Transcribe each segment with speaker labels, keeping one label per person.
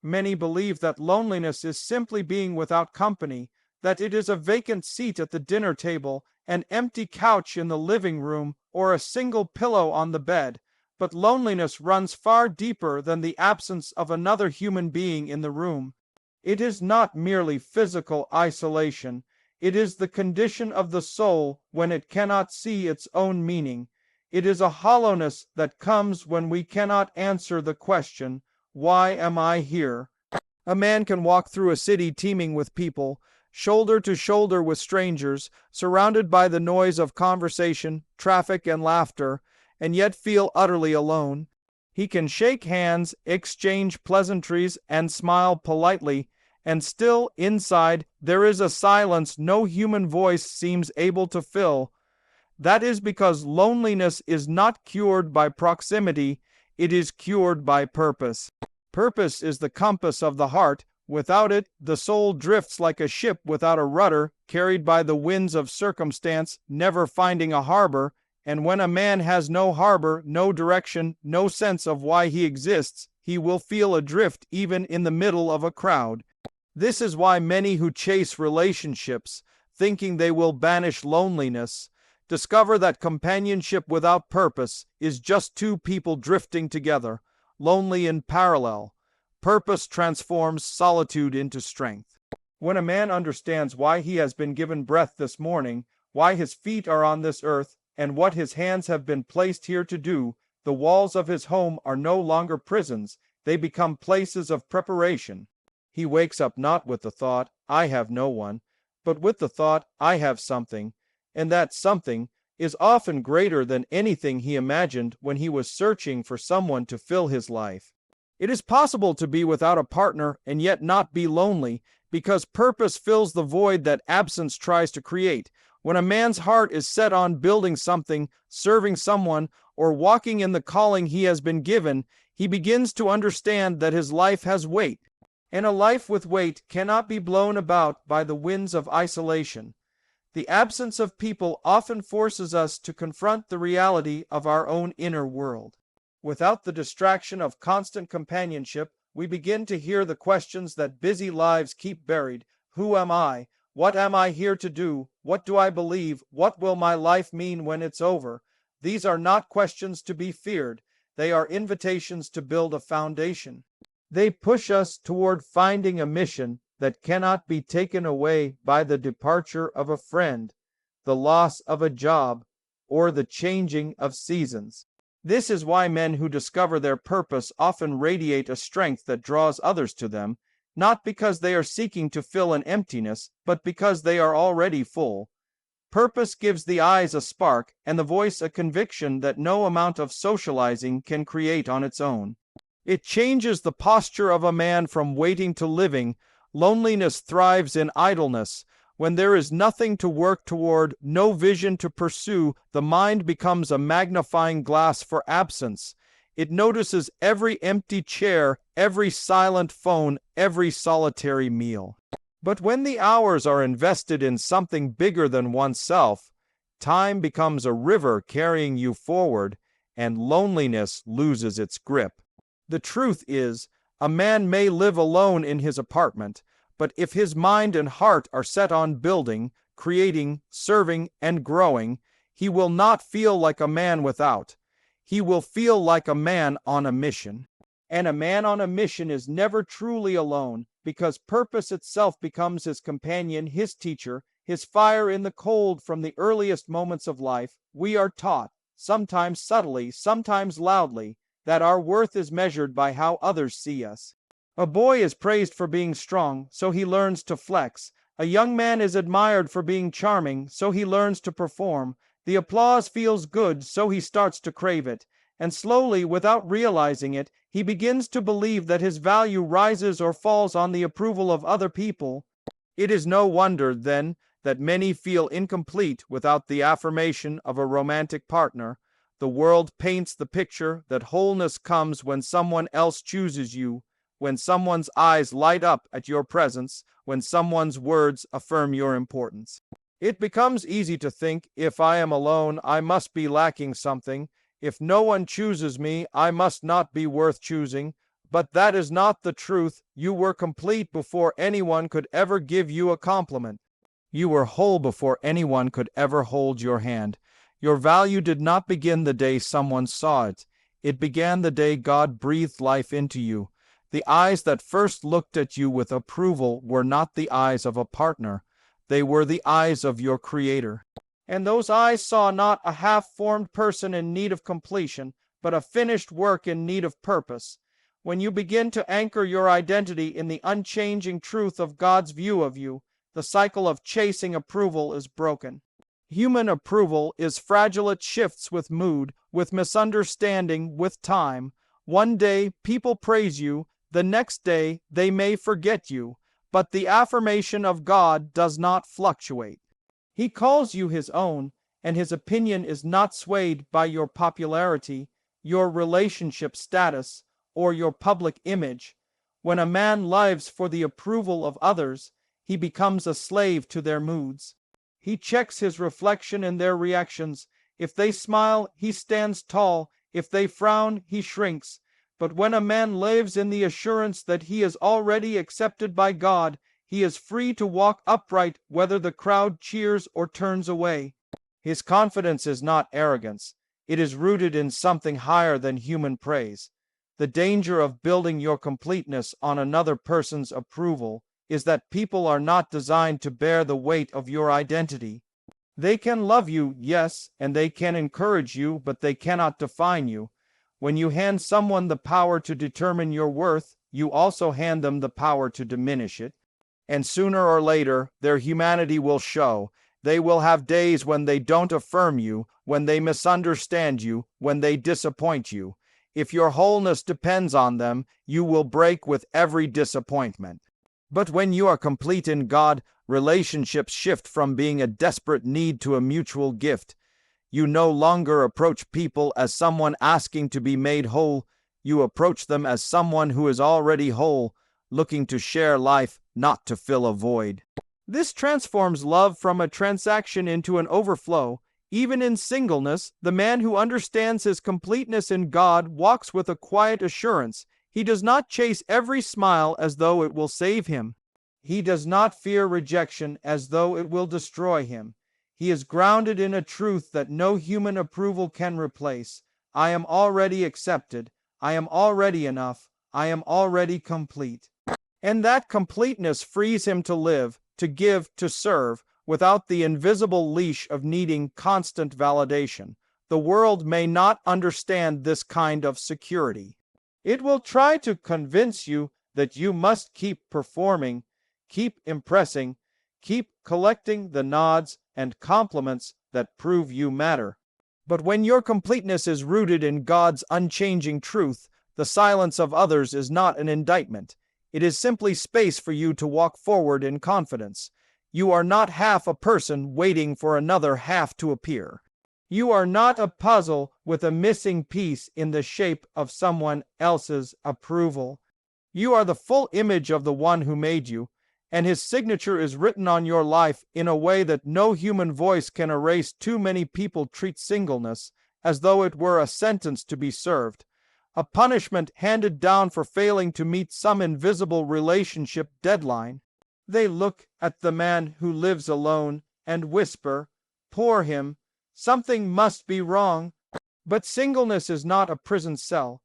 Speaker 1: Many believe that loneliness is simply being without company, that it is a vacant seat at the dinner table, an empty couch in the living room, or a single pillow on the bed. But loneliness runs far deeper than the absence of another human being in the room. It is not merely physical isolation. It is the condition of the soul when it cannot see its own meaning. It is a hollowness that comes when we cannot answer the question, "Why am I here?" A man can walk through a city teeming with people, shoulder to shoulder with strangers, surrounded by the noise of conversation, traffic, and laughter, and yet feel utterly alone. He can shake hands, exchange pleasantries, and smile politely, and still, inside, there is a silence no human voice seems able to fill. That is because loneliness is not cured by proximity, it is cured by purpose. Purpose is the compass of the heart. Without it, the soul drifts like a ship without a rudder, carried by the winds of circumstance, never finding a harbor. And when a man has no harbor, no direction, no sense of why he exists, he will feel adrift even in the middle of a crowd. This is why many who chase relationships, thinking they will banish loneliness, discover that companionship without purpose is just two people drifting together, lonely in parallel. Purpose transforms solitude into strength. When a man understands why he has been given breath this morning, why his feet are on this earth, and what his hands have been placed here to do, the walls of his home are no longer prisons, they become places of preparation. He wakes up not with the thought, "I have no one," but with the thought, "I have something," and that something is often greater than anything he imagined when he was searching for someone to fill his life. It is possible to be without a partner and yet not be lonely, because purpose fills the void that absence tries to create. When a man's heart is set on building something, serving someone, or walking in the calling he has been given, he begins to understand that his life has weight. And a life with weight cannot be blown about by the winds of isolation. The absence of people often forces us to confront the reality of our own inner world. Without the distraction of constant companionship, we begin to hear the questions that busy lives keep buried. Who am I? What am I here to do? What do I believe? What will my life mean when it's over? These are not questions to be feared. They are invitations to build a foundation. They push us toward finding a mission that cannot be taken away by the departure of a friend, the loss of a job, or the changing of seasons. This is why men who discover their purpose often radiate a strength that draws others to them, not because they are seeking to fill an emptiness, but because they are already full. Purpose gives the eyes a spark and the voice a conviction that no amount of socializing can create on its own. It changes the posture of a man from waiting to living. Loneliness thrives in idleness. When there is nothing to work toward, no vision to pursue, the mind becomes a magnifying glass for absence. It notices every empty chair, every silent phone, every solitary meal. But when the hours are invested in something bigger than oneself, time becomes a river carrying you forward, and loneliness loses its grip. The truth is, a man may live alone in his apartment, but if his mind and heart are set on building, creating, serving, and growing, he will not feel like a man without. He will feel like a man on a mission. And a man on a mission is never truly alone, because purpose itself becomes his companion, his teacher, his fire in the cold from the earliest moments of life. We are taught, sometimes subtly, sometimes loudly, that our worth is measured by how others see us. A boy is praised for being strong, so he learns to flex. A young man is admired for being charming, so he learns to perform. The applause feels good, so he starts to crave it. And slowly, without realizing it, he begins to believe that his value rises or falls on the approval of other people. It is no wonder, then, that many feel incomplete without the affirmation of a romantic partner. The world paints the picture that wholeness comes when someone else chooses you, when someone's eyes light up at your presence, when someone's words affirm your importance. It becomes easy to think, if I am alone, I must be lacking something. If no one chooses me, I must not be worth choosing. But that is not the truth. You were complete before anyone could ever give you a compliment. You were whole before anyone could ever hold your hand. Your value did not begin the day someone saw it. It began the day God breathed life into you. The eyes that first looked at you with approval were not the eyes of a partner. They were the eyes of your Creator. And those eyes saw not a half-formed person in need of completion, but a finished work in need of purpose. When you begin to anchor your identity in the unchanging truth of God's view of you, the cycle of chasing approval is broken. Human approval is fragile. It shifts with mood, with misunderstanding, with time. One day people praise you, the next day they may forget you, but the affirmation of God does not fluctuate. He calls you his own, and his opinion is not swayed by your popularity, your relationship status, or your public image. When a man lives for the approval of others, he becomes a slave to their moods. He checks his reflection in their reactions. If they smile, he stands tall. If they frown, he shrinks. But when a man lives in the assurance that he is already accepted by God, he is free to walk upright whether the crowd cheers or turns away. His confidence is not arrogance. It is rooted in something higher than human praise. The danger of building your completeness on another person's approval is that people are not designed to bear the weight of your identity. They can love you, yes, and they can encourage you, but they cannot define you. When you hand someone the power to determine your worth, you also hand them the power to diminish it. And sooner or later, their humanity will show. They will have days when they don't affirm you, when they misunderstand you, when they disappoint you. If your wholeness depends on them, you will break with every disappointment. But when you are complete in God, relationships shift from being a desperate need to a mutual gift. You no longer approach people as someone asking to be made whole. You approach them as someone who is already whole, looking to share life, not to fill a void. This transforms love from a transaction into an overflow. Even in singleness, the man who understands his completeness in God walks with a quiet assurance. He does not chase every smile as though it will save him. He does not fear rejection as though it will destroy him. He is grounded in a truth that no human approval can replace. I am already accepted. I am already enough. I am already complete. And that completeness frees him to live, to give, to serve, without the invisible leash of needing constant validation. The world may not understand this kind of security. It will try to convince you that you must keep performing, keep impressing, keep collecting the nods and compliments that prove you matter. But when your completeness is rooted in God's unchanging truth, the silence of others is not an indictment. It is simply space for you to walk forward in confidence. You are not half a person waiting for another half to appear. You are not a puzzle with a missing piece in the shape of someone else's approval. You are the full image of the one who made you, and his signature is written on your life in a way that no human voice can erase. Too many people treat singleness as though it were a sentence to be served, a punishment handed down for failing to meet some invisible relationship deadline. They look at the man who lives alone and whisper, "Poor him, something must be wrong." But singleness is not a prison cell.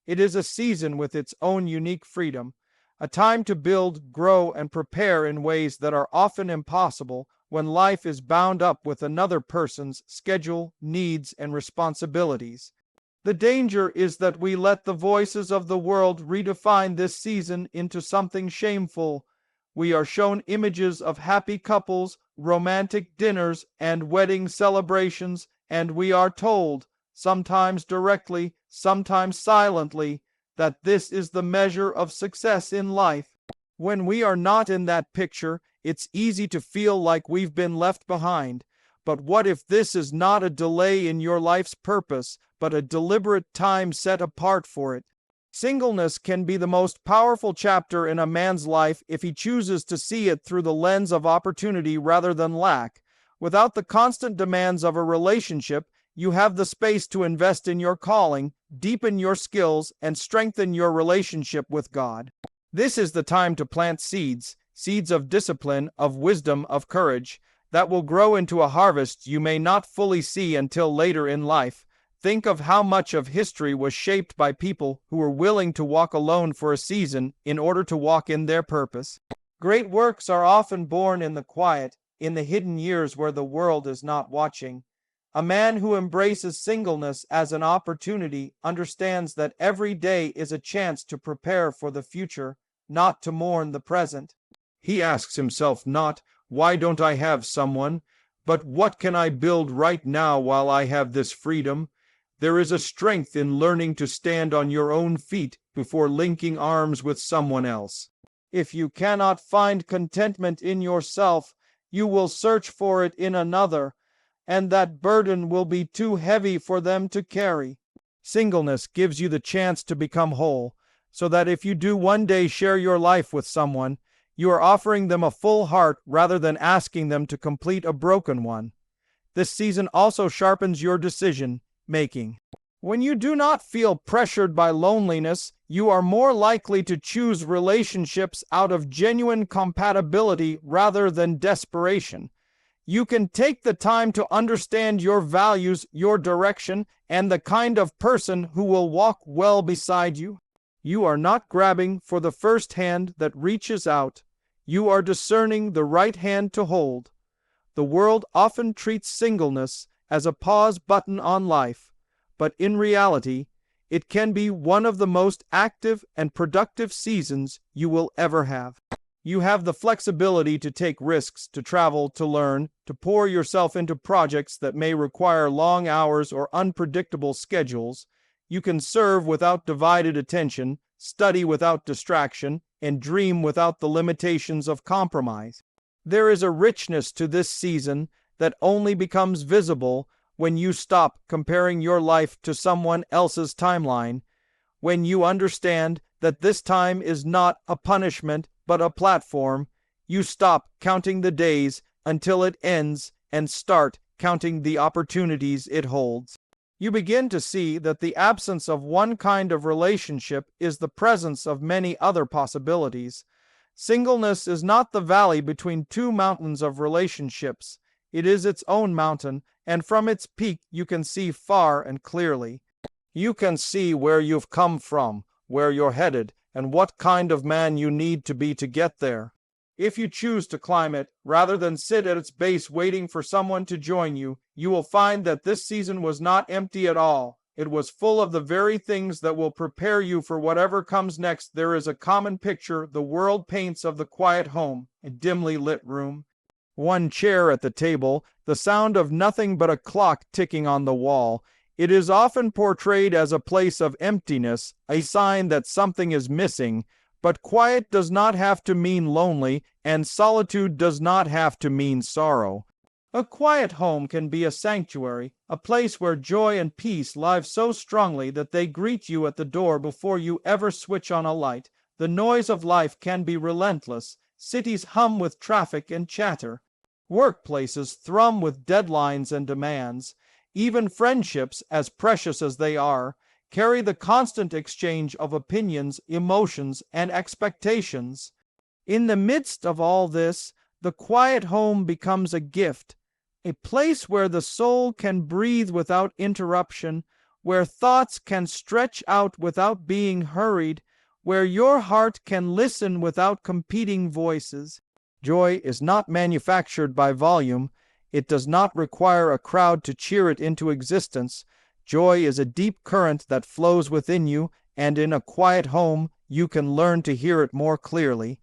Speaker 1: It is a season with its own unique freedom, a time to build, grow, and prepare in ways that are often impossible when life is bound up with another person's schedule, needs, and responsibilities. The danger is that we let the voices of the world redefine this season into something shameful. We are shown images of happy couples, romantic dinners, and wedding celebrations, and we are told, sometimes directly, sometimes silently, that this is the measure of success in life. When we are not in that picture, it's easy to feel like we've been left behind. But what if this is not a delay in your life's purpose, but a deliberate time set apart for it? Singleness can be the most powerful chapter in a man's life if he chooses to see it through the lens of opportunity rather than lack. Without the constant demands of a relationship, you have the space to invest in your calling, deepen your skills, and strengthen your relationship with God. This is the time to plant seeds, seeds of discipline, of wisdom, of courage, that will grow into a harvest you may not fully see until later in life. Think of how much of history was shaped by people who were willing to walk alone for a season in order to walk in their purpose. Great works are often born in the quiet, in the hidden years where the world is not watching. A man who embraces singleness as an opportunity understands that every day is a chance to prepare for the future, not to mourn the present. He asks himself not, "Why don't I have someone?" but "What can I build right now while I have this freedom?" There is a strength in learning to stand on your own feet before linking arms with someone else. If you cannot find contentment in yourself, you will search for it in another, and that burden will be too heavy for them to carry. Singleness gives you the chance to become whole, so that if you do one day share your life with someone, you are offering them a full heart rather than asking them to complete a broken one. This season also sharpens your decision making. When you do not feel pressured by loneliness, you are more likely to choose relationships out of genuine compatibility rather than desperation. You can take the time to understand your values, your direction, and the kind of person who will walk well beside you. You are not grabbing for the first hand that reaches out. You are discerning the right hand to hold. The world often treats singleness as a pause button on life, but in reality, it can be one of the most active and productive seasons you will ever have. You have the flexibility to take risks, to travel, to learn, to pour yourself into projects that may require long hours or unpredictable schedules. You can serve without divided attention, study without distraction, and dream without the limitations of compromise. There is a richness to this season that only becomes visible when you stop comparing your life to someone else's timeline, when you understand that this time is not a punishment but a platform. You stop counting the days until it ends and start counting the opportunities it holds. You begin to see that the absence of one kind of relationship is the presence of many other possibilities. Singleness is not the valley between two mountains of relationships. It is its own mountain, and from its peak you can see far and clearly. You can see where you've come from, where you're headed, and what kind of man you need to be to get there. If you choose to climb it, rather than sit at its base waiting for someone to join you, you will find that this season was not empty at all. It was full of the very things that will prepare you for whatever comes next. There is a common picture the world paints of the quiet home, a dimly lit room. One chair at the table, the sound of nothing but a clock ticking on the wall. It is often portrayed as a place of emptiness, a sign that something is missing, but quiet does not have to mean lonely, and solitude does not have to mean sorrow. A quiet home can be a sanctuary, a place where joy and peace live so strongly that they greet you at the door before you ever switch on a light. The noise of life can be relentless. Cities hum with traffic and chatter. Workplaces thrum with deadlines and demands. Even friendships, as precious as they are, carry the constant exchange of opinions, emotions, and expectations. In the midst of all this, the quiet home becomes a gift, a place where the soul can breathe without interruption, where thoughts can stretch out without being hurried, where your heart can listen without competing voices. Joy is not manufactured by volume. It does not require a crowd to cheer it into existence. Joy is a deep current that flows within you, and in a quiet home, you can learn to hear it more clearly.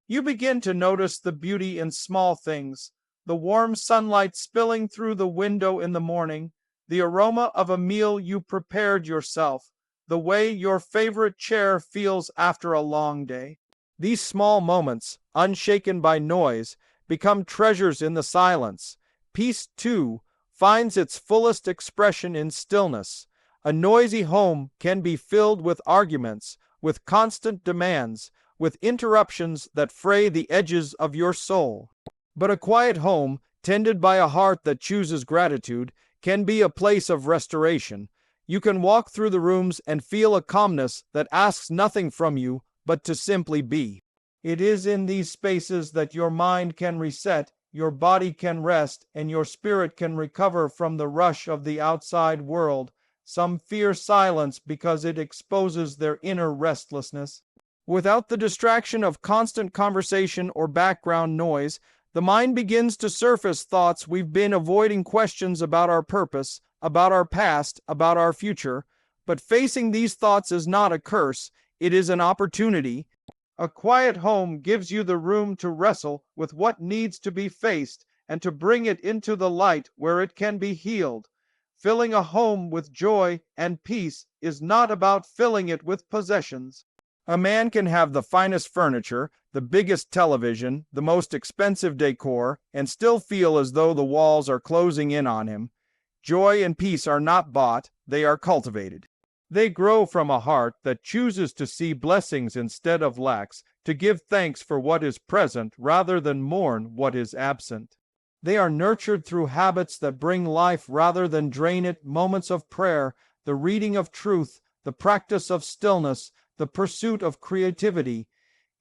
Speaker 1: You begin to notice the beauty in small things, the warm sunlight spilling through the window in the morning, the aroma of a meal you prepared yourself, the way your favorite chair feels after a long day. These small moments, unshaken by noise, become treasures in the silence. Peace, too, finds its fullest expression in stillness. A noisy home can be filled with arguments, with constant demands, with interruptions that fray the edges of your soul. But a quiet home, tended by a heart that chooses gratitude, can be a place of restoration. You can walk through the rooms and feel a calmness that asks nothing from you but to simply be. It is in these spaces that your mind can reset, your body can rest, and your spirit can recover from the rush of the outside world. Some fear silence because it exposes their inner restlessness. Without the distraction of constant conversation or background noise, the mind begins to surface thoughts we've been avoiding, questions about our purpose, about our past, about our future. But facing these thoughts is not a curse, it is an opportunity. A quiet home gives you the room to wrestle with what needs to be faced and to bring it into the light where it can be healed. Filling a home with joy and peace is not about filling it with possessions. A man can have the finest furniture, the biggest television, the most expensive decor, and still feel as though the walls are closing in on him. Joy and peace are not bought, they are cultivated. They grow from a heart that chooses to see blessings instead of lacks, to give thanks for what is present rather than mourn what is absent. They are nurtured through habits that bring life rather than drain it, moments of prayer, the reading of truth, the practice of stillness, the pursuit of creativity.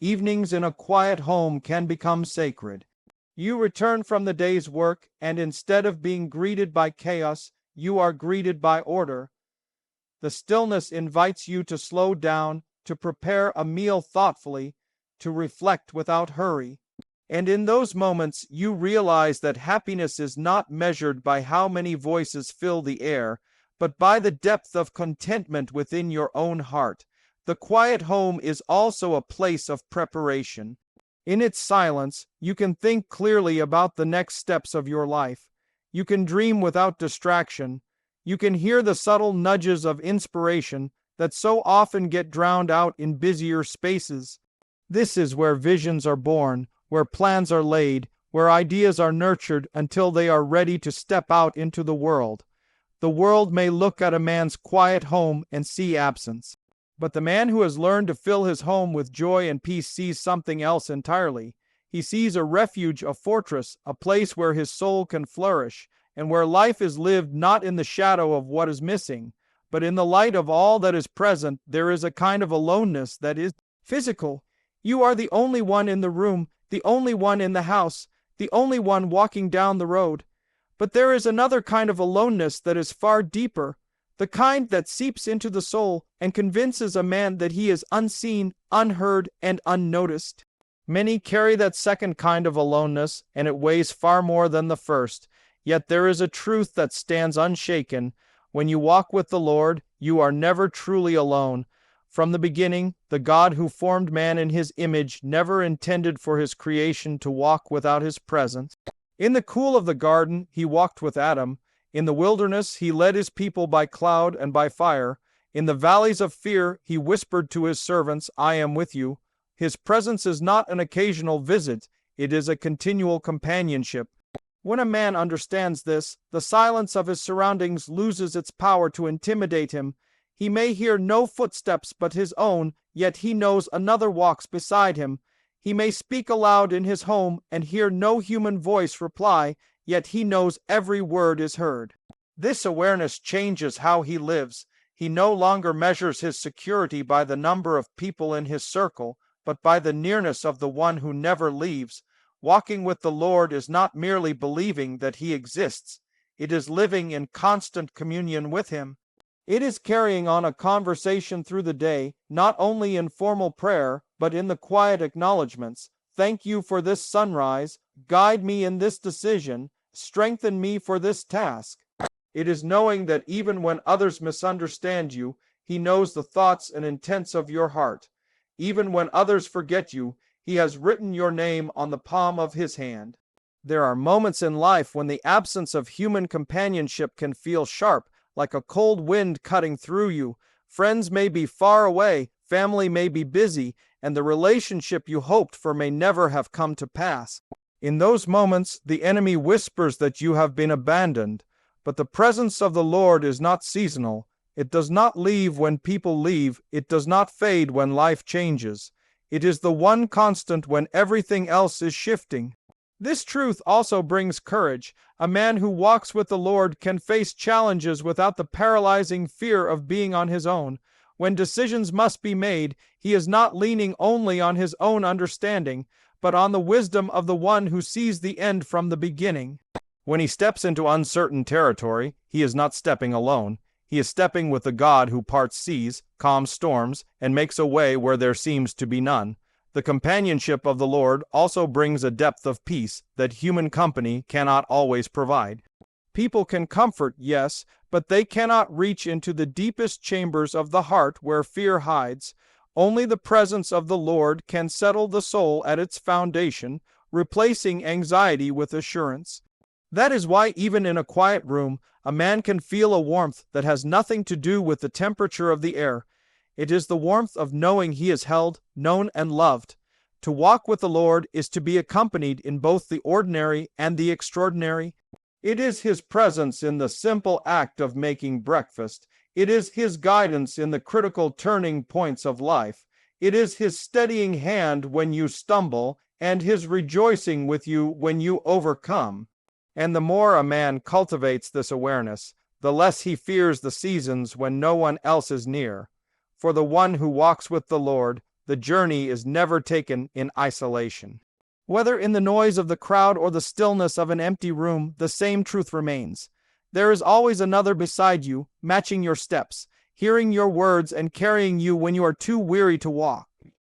Speaker 1: Evenings in a quiet home can become sacred. You return from the day's work, and instead of being greeted by chaos, you are greeted by order. The stillness invites you to slow down, to prepare a meal thoughtfully, to reflect without hurry. And in those moments, you realize that happiness is not measured by how many voices fill the air, but by the depth of contentment within your own heart. The quiet home is also a place of preparation. In its silence, you can think clearly about the next steps of your life. You can dream without distraction. You can hear the subtle nudges of inspiration that so often get drowned out in busier spaces. This is where visions are born, where plans are laid, where ideas are nurtured until they are ready to step out into the world. The world may look at a man's quiet home and see absence. But the man who has learned to fill his home with joy and peace sees something else entirely. He sees a refuge, a fortress, a place where his soul can flourish, and where life is lived not in the shadow of what is missing, but in the light of all that is present. There is a kind of aloneness that is physical. You are the only one in the room, the only one in the house, the only one walking down the road. But there is another kind of aloneness that is far deeper, the kind that seeps into the soul and convinces a man that he is unseen, unheard, and unnoticed. Many carry that second kind of aloneness, and it weighs far more than the first. Yet there is a truth that stands unshaken. When you walk with the Lord, you are never truly alone. From the beginning, the God who formed man in his image never intended for his creation to walk without his presence. In the cool of the garden, he walked with Adam. In the wilderness, he led his people by cloud and by fire. In the valleys of fear, he whispered to his servants, I am with you. His presence is not an occasional visit, it is a continual companionship. When a man understands this, the silence of his surroundings loses its power to intimidate him. He may hear no footsteps but his own, yet he knows another walks beside him. He may speak aloud in his home and hear no human voice reply, yet he knows every word is heard. This awareness changes how he lives. He no longer measures his security by the number of people in his circle, but by the nearness of the one who never leaves. Walking with the Lord is not merely believing that he exists. It is living in constant communion with him. It is carrying on a conversation through the day, not only in formal prayer, but in the quiet acknowledgments. Thank you for this sunrise. Guide me in this decision. Strengthen me for this task. It is knowing that even when others misunderstand you, he knows the thoughts and intents of your heart. Even when others forget you, he has written your name on the palm of his hand. There are moments in life when the absence of human companionship can feel sharp, like a cold wind cutting through you. Friends may be far away, family may be busy, and the relationship you hoped for may never have come to pass. In those moments, the enemy whispers that you have been abandoned. But the presence of the Lord is not seasonal. It does not leave when people leave. It does not fade when life changes. It is the one constant when everything else is shifting. This truth also brings courage. A man who walks with the Lord can face challenges without the paralyzing fear of being on his own. When decisions must be made, he is not leaning only on his own understanding, but on the wisdom of the one who sees the end from the beginning. When he steps into uncertain territory, he is not stepping alone. He is stepping with the God who parts seas, calms storms, and makes a way where there seems to be none. The companionship of the Lord also brings a depth of peace that human company cannot always provide. People can comfort, yes, but they cannot reach into the deepest chambers of the heart where fear hides. Only the presence of the Lord can settle the soul at its foundation, replacing anxiety with assurance. That is why even in a quiet room, a man can feel a warmth that has nothing to do with the temperature of the air. It is the warmth of knowing he is held, known, and loved. To walk with the Lord is to be accompanied in both the ordinary and the extraordinary. It is his presence in the simple act of making breakfast. It is his guidance in the critical turning points of life. It is his steadying hand when you stumble, and his rejoicing with you when you overcome. And the more a man cultivates this awareness, the less he fears the seasons when no one else is near. For the one who walks with the Lord, the journey is never taken in isolation. Whether in the noise of the crowd or the stillness of an empty room, the same truth remains. There is always another beside you, matching your steps, hearing your words and carrying you when you are too weary to walk.